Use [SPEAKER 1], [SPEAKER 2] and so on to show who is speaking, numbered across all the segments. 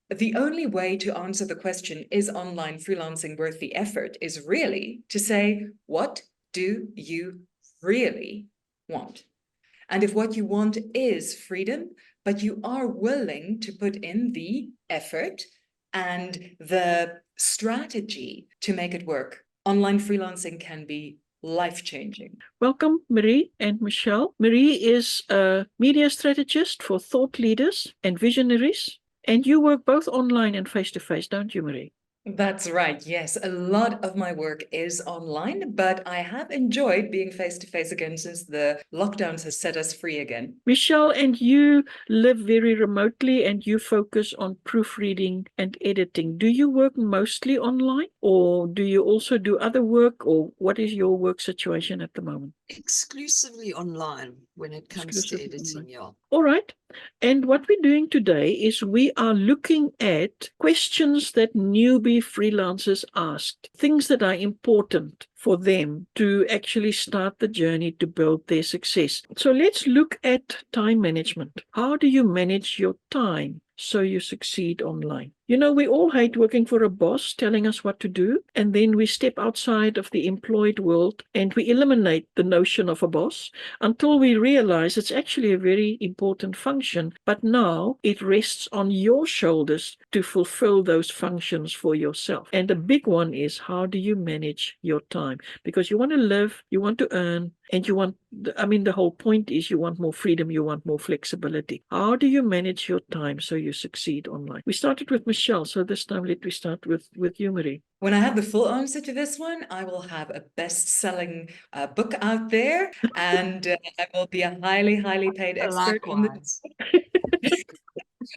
[SPEAKER 1] the only way to answer the question, is online freelancing worth the effort, is really to say, what do you really want? And if what you want is freedom, but you are willing to put in the effort and the strategy to make it work, online freelancing can be life-changing.
[SPEAKER 2] Welcome, Marie and Michelle. Marie is a media strategist for thought leaders and visionaries. And you work both online and face-to-face, don't you, Marie?
[SPEAKER 1] That's right. Yes, a lot of my work is online, but I have enjoyed being face-to-face again since the lockdowns has set us free again.
[SPEAKER 2] Michelle, and you live very remotely and you focus on proofreading and editing. Do you work mostly online, or do you also do other work, or what is your work situation at the moment?
[SPEAKER 3] Exclusively online when it comes to editing, yeah.
[SPEAKER 2] All right. And what we're doing today is we are looking at questions that newbie freelancers asked, things that are important for them to actually start the journey to build their success. So let's look at time management. How do you manage your time so you succeed online? You know, we all hate working for a boss telling us what to do, and then we step outside of the employed world and we eliminate the notion of a boss until we realize it's actually a very important function, but now it rests on your shoulders to fulfill those functions for yourself. And the big one is, how do you manage your time? Because you want to live, you want to earn, and you want, the whole point is you want more freedom, you want more flexibility. How do you manage your time so you succeed online? We started with Michelle, so this time let me start with you, Marie.
[SPEAKER 1] When I have the full answer to this one, I will have a best-selling book out there, and I will be a highly, highly paid expert on the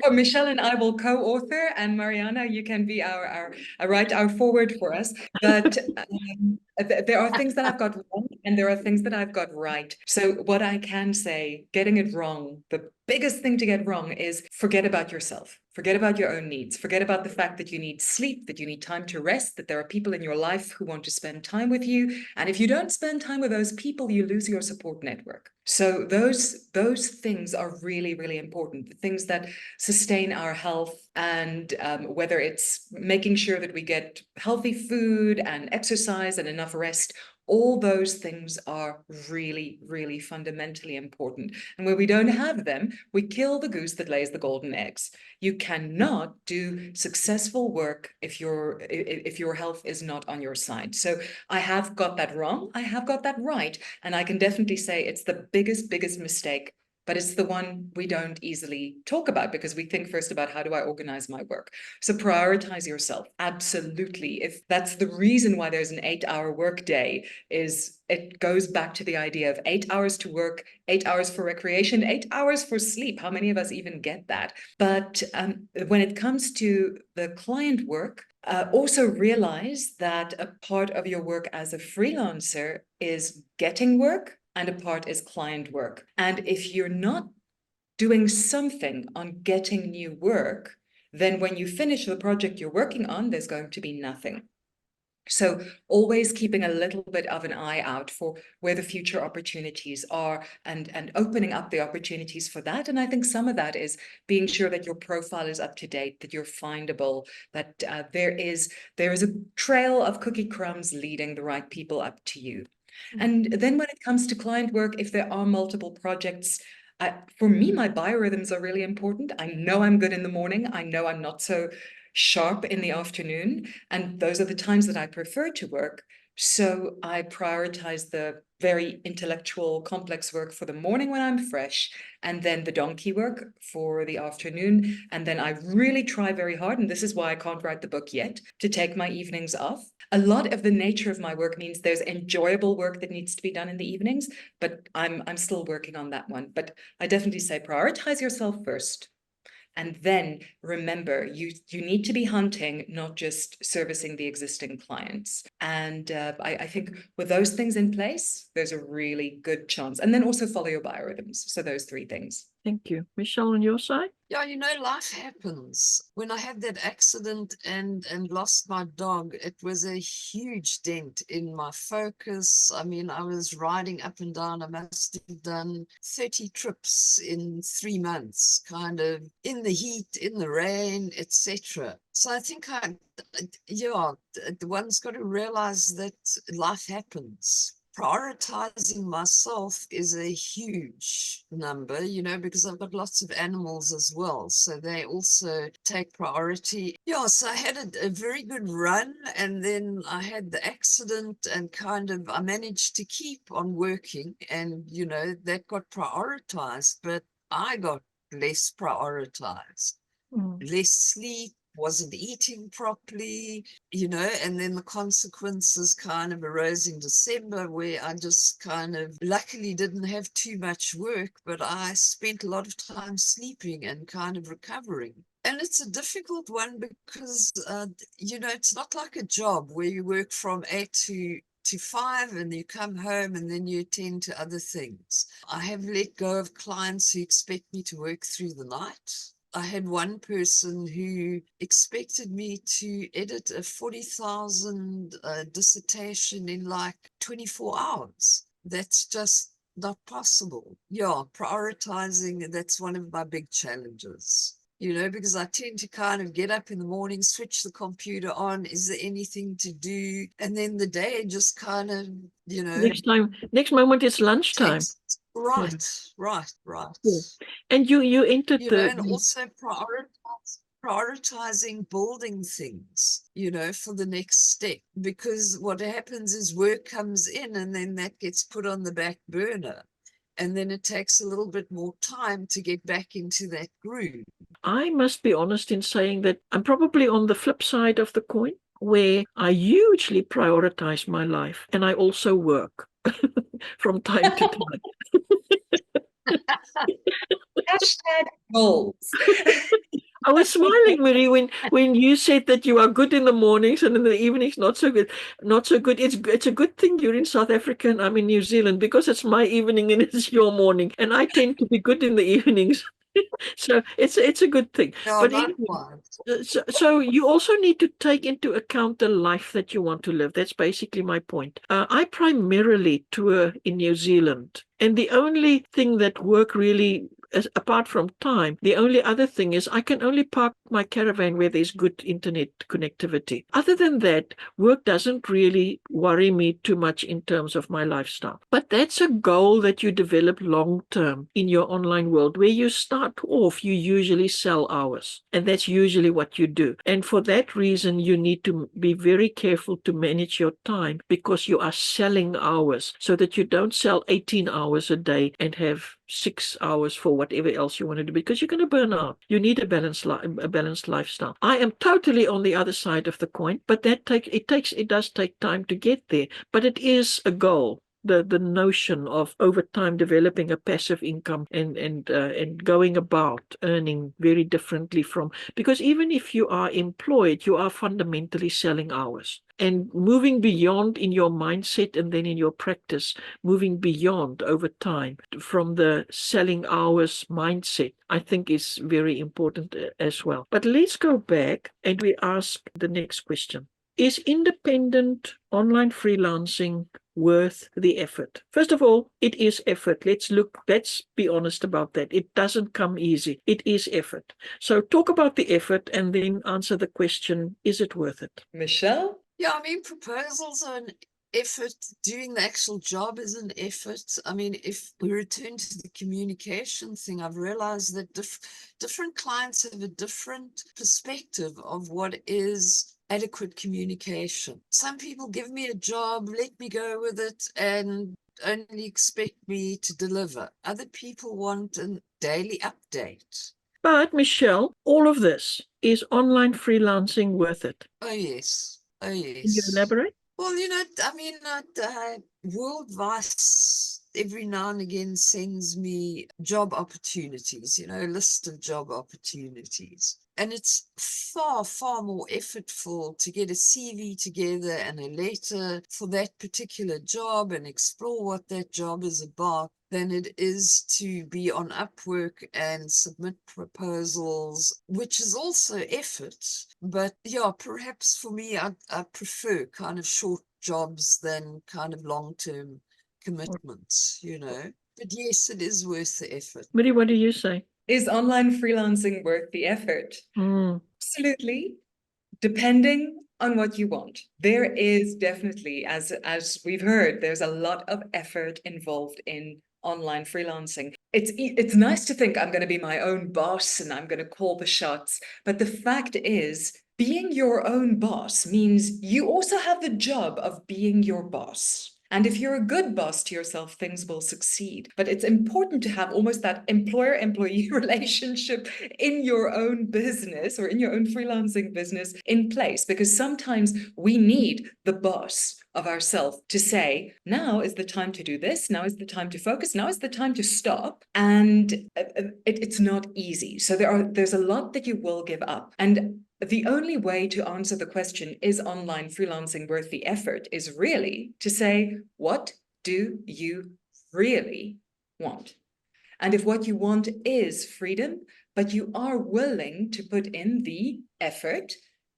[SPEAKER 1] So Michelle and I will co-author, and Mariana, you can be write our forward for us. But there are things that I've got wrong, and there are things that I've got right. So what I can say, getting it wrong, the biggest thing to get wrong is forget about yourself. Forget about your own needs. Forget about the fact that you need sleep, that you need time to rest, that there are people in your life who want to spend time with you. And if you don't spend time with those people, you lose your support network. So those things are really, really important. The things that sustain our health, and whether it's making sure that we get healthy food and exercise and enough rest, all those things are really, really fundamentally important. And when we don't have them, we kill the goose that lays the golden eggs. You cannot do successful work if your health is not on your side. So I have got that wrong. I have got that right. And I can definitely say it's the biggest mistake, but it's the one we don't easily talk about because we think first about how do I organize my work. So prioritize yourself. Absolutely. If that's the reason why there's an 8-hour work day, is it goes back to the idea of 8 hours to work, 8 hours for recreation, 8 hours for sleep. How many of us even get that? But when it comes to the client work, also realize that a part of your work as a freelancer is getting work, and a part is client work. And if you're not doing something on getting new work, then when you finish the project you're working on, there's going to be nothing. So always keeping a little bit of an eye out for where the future opportunities are, and opening up the opportunities for that. And I think some of that is being sure that your profile is up to date, that you're findable, that there is a trail of cookie crumbs leading the right people up to you. And then when it comes to client work, if there are multiple projects, for me, my biorhythms are really important. I know I'm good in the morning. I know I'm not so sharp in the afternoon. And those are the times that I prefer to work. So I prioritize the very intellectual, complex work for the morning when I'm fresh, and then the donkey work for the afternoon. And then I really try very hard, and this is why I can't write the book yet, to take my evenings off. A lot of the nature of my work means there's enjoyable work that needs to be done in the evenings, but I'm still working on that one. But I definitely say prioritize yourself first. And then remember, you need to be hunting, not just servicing the existing clients. And I think with those things in place, there's a really good chance. And then also follow your biorhythms. So those 3 things.
[SPEAKER 2] Thank you. Michelle, on your side?
[SPEAKER 3] Yeah, life happens. When I had that accident and lost my dog, it was a huge dent in my focus. I mean, I was riding up and down. I must have done 30 trips in 3 months, kind of in the heat, in the rain, etc. So I think one's got to realize that life happens. Prioritizing myself is a huge number, because I've got lots of animals as well. So they also take priority. Yeah, so I had a very good run, and then I had the accident, and I managed to keep on working, and, that got prioritized, but I got less prioritized. Less sleep, wasn't eating properly, and then the consequences kind of arose in December, where I just kind of luckily didn't have too much work, but I spent a lot of time sleeping and kind of recovering. And it's a difficult one because, it's not like a job where you work from 8 to 5 and you come home and then you attend to other things. I have let go of clients who expect me to work through the night. I had one person who expected me to edit a 40,000 dissertation in like 24 hours. That's just not possible. Yeah, prioritizing, that's one of my big challenges. Because I tend to kind of get up in the morning, switch the computer on. Is there anything to do? And then the day just kind of,
[SPEAKER 2] Next moment it's lunchtime.
[SPEAKER 3] Right.
[SPEAKER 2] Cool. And you entered
[SPEAKER 3] and also prioritizing building things, for the next step, because what happens is work comes in and then that gets put on the back burner. And then it takes a little bit more time to get back into that groove.
[SPEAKER 2] I must be honest in saying that I'm probably on the flip side of the coin, where I hugely prioritize my life and I also work from time to time.
[SPEAKER 1] Hashtag goals.
[SPEAKER 2] I was smiling, Marie, when you said that you are good in the mornings and in the evenings not so good. Not so good. It's a good thing you're in South Africa and I'm in New Zealand, because it's my evening and it's your morning, and I tend to be good in the evenings. So it's a good thing.
[SPEAKER 3] No,
[SPEAKER 2] But anyway, so you also need to take into account the life that you want to live. That's basically my point. I primarily tour in New Zealand, and the only thing that work really, apart from time, the only other thing is I can only park my caravan where there's good internet connectivity. Other than that, work doesn't really worry me too much in terms of my lifestyle. But that's a goal that you develop long term in your online world. Where you start off, you usually sell hours, and that's usually what you do. And for that reason, you need to be very careful to manage your time, because you are selling hours, so that you don't sell 18 hours a day and have 6 hours for whatever else you want to do, because you're going to burn out. You need a balanced lifestyle. I am totally on the other side of the coin, but it does take time to get there, but it is a goal. The notion of over time developing a passive income and going about earning very differently from, because even if you are employed, you are fundamentally selling hours. And moving beyond in your mindset and then in your practice, moving beyond over time from the selling hours mindset, I think is very important as well. But let's go back and we ask the next question. Is independent online freelancing worth the effort? First of all, it is effort. Let's be honest about that. It doesn't come easy. It is effort. So talk about the effort and then answer the question, is it worth it?
[SPEAKER 1] Michelle?
[SPEAKER 3] Yeah, I mean, proposals are an effort. Doing the actual job is an effort. I mean, if we return to the communication thing, I've realized that different clients have a different perspective of what is adequate communication. Some people give me a job, let me go with it, and only expect me to deliver. Other people want a daily update.
[SPEAKER 2] But Michelle, all of this, is online freelancing worth it?
[SPEAKER 3] Oh, yes. Oh, yes.
[SPEAKER 2] Can you elaborate?
[SPEAKER 3] Well, I mean, Worldvice every now and again sends me job opportunities, a list of job opportunities. And it's far, far more effortful to get a CV together and a letter for that particular job and explore what that job is about than it is to be on Upwork and submit proposals, which is also effort. But yeah, perhaps for me, I prefer kind of short jobs than kind of long-term commitments, you know. But yes, it is worth the effort.
[SPEAKER 2] Marie, what do you say?
[SPEAKER 1] Is online freelancing worth the effort?
[SPEAKER 2] Mm.
[SPEAKER 1] Absolutely. Depending on what you want. There is definitely, as we've heard, there's a lot of effort involved in online freelancing. It's nice to think I'm going to be my own boss and I'm going to call the shots, but the fact is, being your own boss means you also have the job of being your boss. And if you're a good boss to yourself, things will succeed. But it's important to have almost that employer-employee relationship in your own business or in your own freelancing business in place, because sometimes we need the boss of ourselves to say, now is the time to do this, now is the time to focus, now is the time to stop. And it's not easy. So there's a lot that you will give up. And the only way to answer the question, is online freelancing worth the effort, is really to say, what do you really want? And if what you want is freedom, but you are willing to put in the effort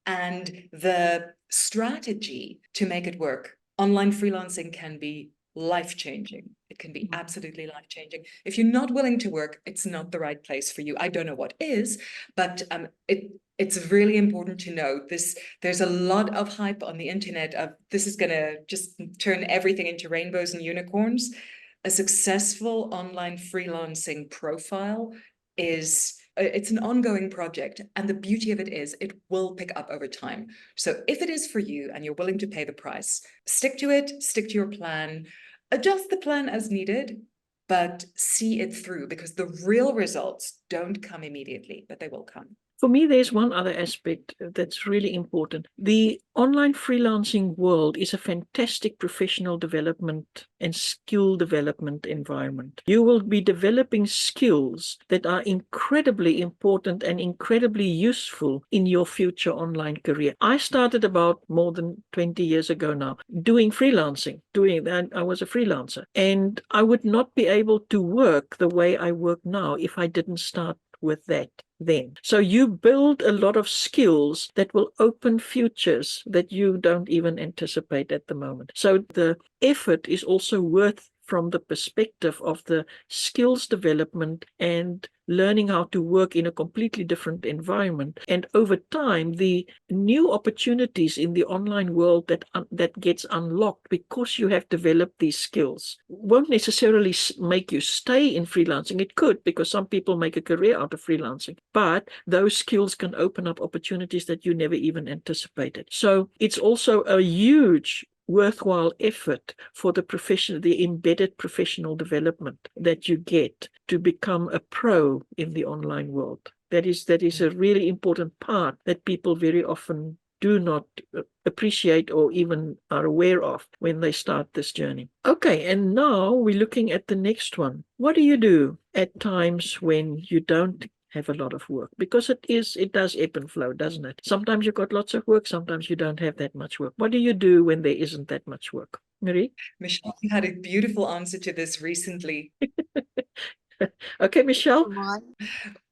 [SPEAKER 1] and the strategy to make it work, online freelancing can be life-changing. It can be absolutely life-changing. If you're not willing to work, it's not the right place for you. I don't know what is, but it's really important to know this. There's a lot of hype on the internet of this is going to just turn everything into rainbows and unicorns. A successful online freelancing profile is it's an ongoing project, and the beauty of it is it will pick up over time. So if it is for you and you're willing to pay the price, stick to it, stick to your plan, adjust the plan as needed, but see it through, because the real results don't come immediately, but they will come.
[SPEAKER 2] For me, there's one other aspect that's really important. The online freelancing world is a fantastic professional development and skill development environment. You will be developing skills that are incredibly important and incredibly useful in your future online career. I started about more than 20 years ago now doing freelancing. I was a freelancer, and I would not be able to work the way I work now if I didn't start with that then. So you build a lot of skills that will open futures that you don't even anticipate at the moment. So the effort is also worth from the perspective of the skills development and learning how to work in a completely different environment. And over time, the new opportunities in the online world that gets unlocked because you have developed these skills won't necessarily make you stay in freelancing. It could, because some people make a career out of freelancing, but those skills can open up opportunities that you never even anticipated. So it's also a huge worthwhile effort for the embedded professional development that you get to become a pro in the online world. That is a really important part that people very often do not appreciate or even are aware of when they start this journey. Okay, and now we're looking at the next one. What do you do at times when you don't have a lot of work? Because it does ebb and flow, doesn't it? Sometimes you've got lots of work, sometimes you don't have that much work. What do you do when there isn't that much work? Marie?
[SPEAKER 1] Michelle, you had a beautiful answer to this recently.
[SPEAKER 2] Okay, Michelle.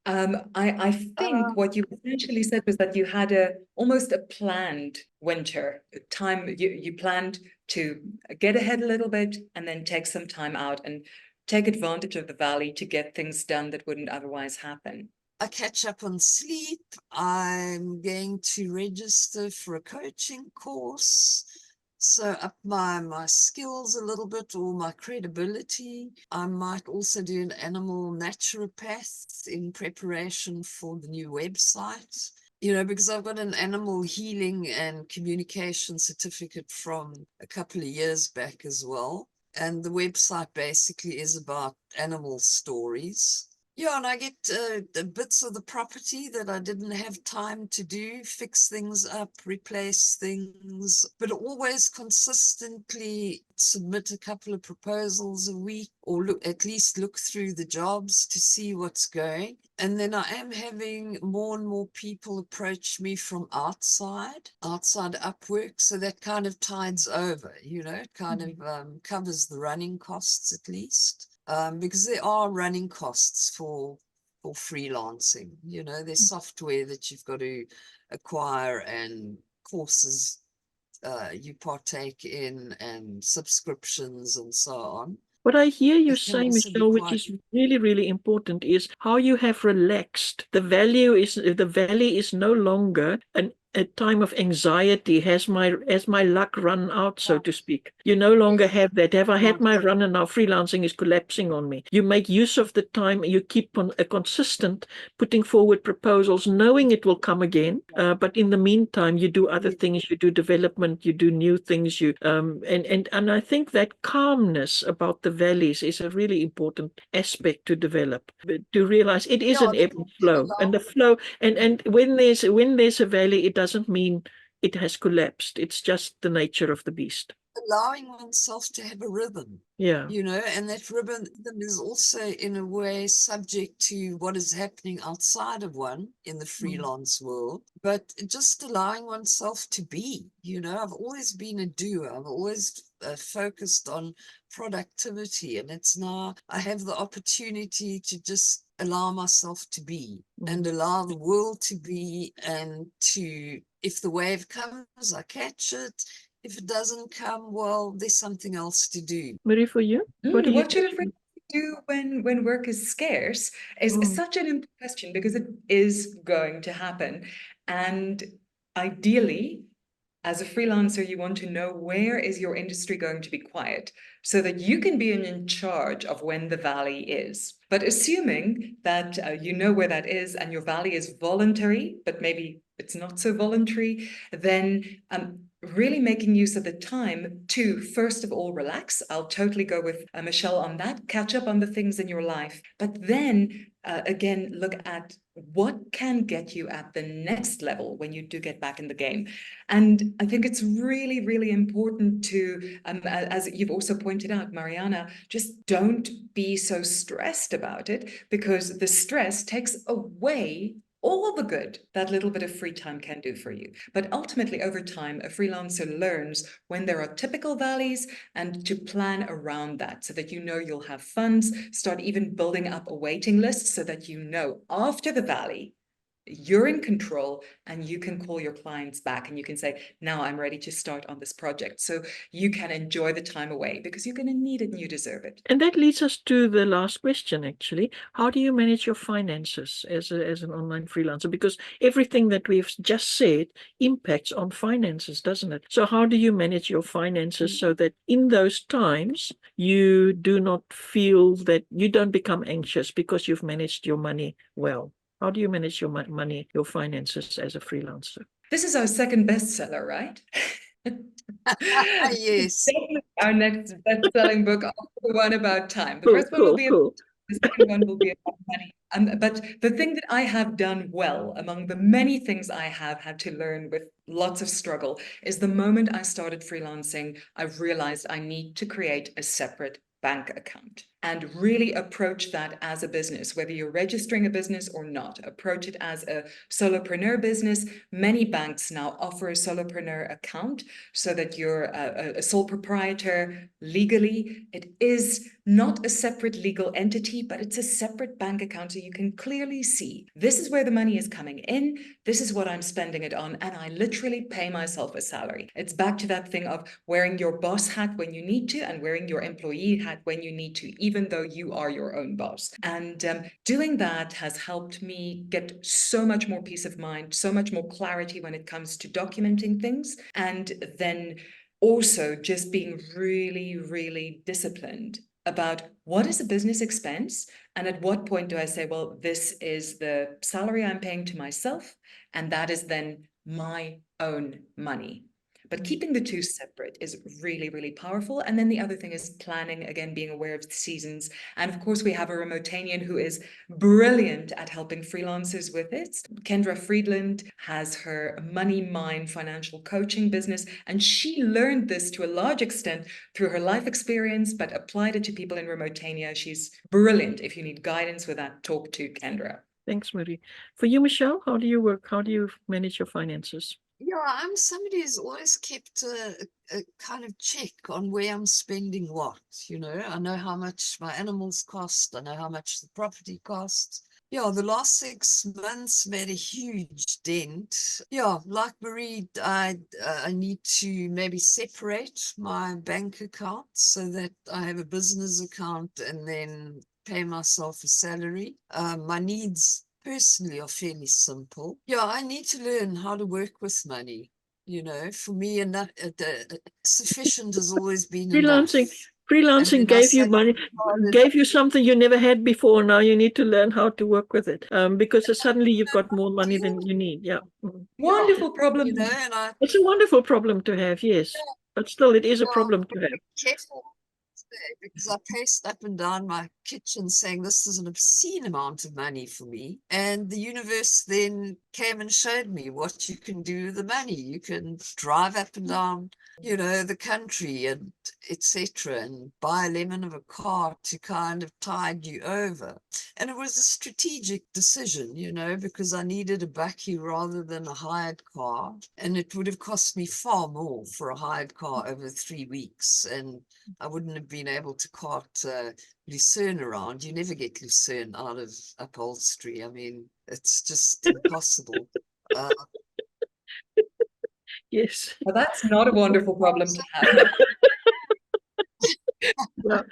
[SPEAKER 1] I think what you essentially said was that you had almost a planned winter time. You planned to get ahead a little bit and then take some time out and take advantage of the valley to get things done that wouldn't otherwise happen.
[SPEAKER 3] I catch up on sleep. I'm going to register for a coaching course, so up my skills a little bit, or my credibility. I might also do an animal naturopath in preparation for the new website. You know, because I've got an animal healing and communication certificate from a couple of years back as well. And the website basically is about animal stories. Yeah, and I get the bits of the property that I didn't have time to do, fix things up, replace things, but always consistently submit a couple of proposals a week, or at least look through the jobs to see what's going. And then I am having more and more people approach me from outside Upwork. So that kind of tides over, you know, it kind of covers the running costs at least. because there are running costs for freelancing. You know, there's software that you've got to acquire and courses you partake in and subscriptions and so on.
[SPEAKER 2] What I hear you
[SPEAKER 3] It can
[SPEAKER 2] say,
[SPEAKER 3] also be
[SPEAKER 2] Michelle, which
[SPEAKER 3] quite
[SPEAKER 2] is really, really important, is how you have relaxed. The valley is no longer a time of anxiety. Has my luck run out, so to speak? You no longer have that. Have I had my run and now freelancing is collapsing on me? You make use of the time. You keep on a consistent putting forward proposals, knowing it will come again. But in the meantime, you do other things. You do development. You do new things. And I think that calmness about the valleys is a really important aspect to develop. But to realize it is an ebb and flow, and the flow, and when there's a valley, it doesn't mean it has collapsed. It's just the nature of the beast.
[SPEAKER 3] allowing oneself to have a rhythm,
[SPEAKER 2] Yeah.
[SPEAKER 3] you know, and that rhythm is also in a way subject to what is happening outside of one in the freelance world, but just allowing oneself to be, you know, I've always been a doer. I've always focused on productivity, and it's now I have the opportunity to just allow myself to be and allow the world to be, and to, if the wave comes, I catch it. If it doesn't come, well, there's something else to do.
[SPEAKER 2] Marie, for you, what do you
[SPEAKER 1] What should a freelancer do when work is scarce is such an important question, because it is going to happen. And ideally, as a freelancer, you want to know where is your industry going to be quiet so that you can be in charge of when the valley is. But assuming that you know where that is and your valley is voluntary, but maybe it's not so voluntary, then really making use of the time to, first of all, relax. I'll totally go with Michelle on that. Catch up on the things in your life. But then again, look at what can get you at the next level when you do get back in the game. And I think it's really, really important to, as you've also pointed out, Mariana, just don't be so stressed about it, because the stress takes away all the good that little bit of free time can do for you. But ultimately, over time, a freelancer learns when there are typical valleys and to plan around that so that you know you'll have funds, start even building up a waiting list so that you know after the valley, you're in control and you can call your clients back and you can say, now I'm ready to start on this project. So you can enjoy the time away because you're going to need it and you deserve it.
[SPEAKER 2] And that leads us to the last question, actually. How do you manage your finances as an online freelancer? Because everything that we've just said impacts on finances, doesn't it? So how do you manage your finances so that in those times you do not feel that you don't become anxious because you've managed your money well? How do you manage your money, your finances as a freelancer?
[SPEAKER 1] This is our second bestseller, right?
[SPEAKER 3] Yes.
[SPEAKER 1] Our next best-selling book, the one about time. The
[SPEAKER 2] Cool,
[SPEAKER 1] first one will
[SPEAKER 2] cool,
[SPEAKER 1] be
[SPEAKER 2] cool.
[SPEAKER 1] the second one will be about money. But the thing that I have done well, among the many things I have had to learn with lots of struggle, is the moment I started freelancing, I realized I need to create a separate bank account and really approach that as a business, whether you're registering a business or not. Approach it as a solopreneur business. Many banks now offer a solopreneur account so that you're a sole proprietor legally. It is not a separate legal entity, but it's a separate bank account so you can clearly see this is where the money is coming in, this is what I'm spending it on, and I literally pay myself a salary. It's back to that thing of wearing your boss hat when you need to and wearing your employee hat when you need to, even though you are your own boss. And doing that has helped me get so much more peace of mind, so much more clarity when it comes to documenting things, and then also just being really, really disciplined about what is a business expense and at what point do I say, well, this is the salary I'm paying to myself, and that is then my own money. But keeping the two separate is really, really powerful. And then the other thing is planning, again, being aware of the seasons. And of course, we have a Remotanian who is brilliant at helping freelancers with it. Kendra Friedland has her Money Mind financial coaching business, and she learned this to a large extent through her life experience, but applied it to people in Remotania. She's brilliant. If you need guidance with that, talk to Kendra.
[SPEAKER 2] Thanks, Marie. For you, Michelle, how do you work? How do you manage your finances?
[SPEAKER 3] Yeah, I'm somebody who's always kept a kind of check on where I'm spending what, you know. I know how much my animals cost, I know how much the property costs. Yeah, the last 6 months made a huge dent. Yeah, like Marie, I need to maybe separate my bank account so that I have a business account and then pay myself a salary. My needs personally are fairly simple. Yeah, I need to learn how to work with money. You know, for me, enough sufficient has always been enough.
[SPEAKER 2] Freelancing,
[SPEAKER 3] And
[SPEAKER 2] freelancing
[SPEAKER 3] when I
[SPEAKER 2] gave you
[SPEAKER 3] say
[SPEAKER 2] money, gave you something you never had before. Now you need to learn how to work with it, because suddenly you've got more money
[SPEAKER 3] deal,
[SPEAKER 2] than you need. Yeah. Mhm.
[SPEAKER 1] Wonderful problem.
[SPEAKER 3] you know, and I
[SPEAKER 2] It's a wonderful problem to have, yes. But still, it is a
[SPEAKER 3] yeah,
[SPEAKER 2] problem to have.
[SPEAKER 3] careful today because I paced up and down my kitchen saying this is an obscene amount of money for me. And the universe then came and showed me what you can do with the money. You can drive up and down, you know, the country and etc. and buy a lemon of a car to kind of tide you over. And it was a strategic decision, you know, because I needed a bakkie rather than a hired car. And it would have cost me far more for a hired car over 3 weeks. And I wouldn't have been able to cart lucerne around. You never get lucerne out of upholstery. I mean, it's just impossible. Uh,
[SPEAKER 2] Yes.
[SPEAKER 1] Well, that's not a wonderful problem to have.
[SPEAKER 2] Yeah.